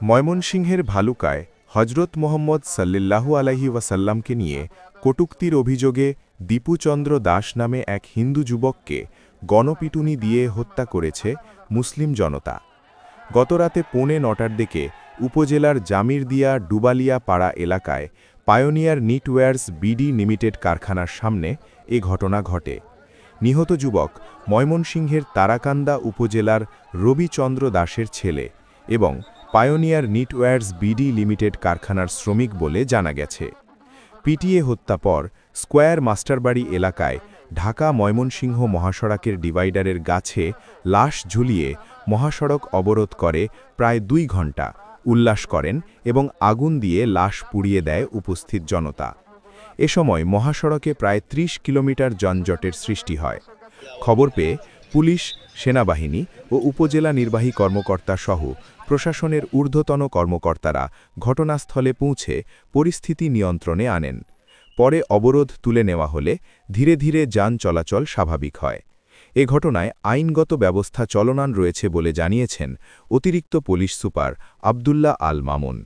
ময়মনসিংহের ভালুকায় হজরত মোহাম্মদ সাল্লাল্লাহু আলাইহি ওয়াসাল্লামকে নিয়ে কটূক্তির অভিযোগে দীপুচন্দ্র দাস নামে এক হিন্দু যুবককে গণপিটুনি দিয়ে হত্যা করেছে মুসলিম জনতা। গতরাতে 9:45টার দিকে উপজেলার জামিরদিয়া ডুবালিয়া পাড়া এলাকায় পায়োনিয়ার নিটওয়্যার্স বিডি লিমিটেড কারখানার সামনে এ ঘটনা ঘটে। নিহত যুবক ময়মনসিংহের তারাকান্দা উপজেলার রবিচন্দ্র দাসের ছেলে এবং পায়োনিয়ার নিটওয়্যার্স বিডি লিমিটেড কারখানার শ্রমিক বলে জানা গেছে। পিটিএ হত্যা পর স্কয়ার মাস্টারবাড়ি এলাকায় ঢাকা ময়মনসিংহ মহাসড়কের ডিভাইডারের গাছে লাশ ঝুলিয়ে মহাসড়ক অবরোধ করে প্রায় 2 ঘণ্টা উল্লাস করেন এবং আগুন দিয়ে লাশ পুড়িয়ে দেয় উপস্থিত জনতা। এ সময় মহাসড়কে প্রায় 30 কিলোমিটার যানজটের সৃষ্টি হয়। খবর পেয়ে পুলিশ, সেনাবাহিনী ও উপজেলা নির্বাহী কর্মকর্তা সহ প্রশাসনের ঊর্ধ্বতন কর্মকর্তারা ঘটনাস্থলে পৌঁছে পরিস্থিতি নিয়ন্ত্রণে আনেন। পরে অবরোধ তুলে নেওয়া হলে ধীরে ধীরে যান চলাচল স্বাভাবিক হয়। এ ঘটনায় আইনগত ব্যবস্থা চলমান রয়েছে বলে জানিয়েছেন অতিরিক্ত পুলিশ সুপার আব্দুল্লাহ আল মামুন।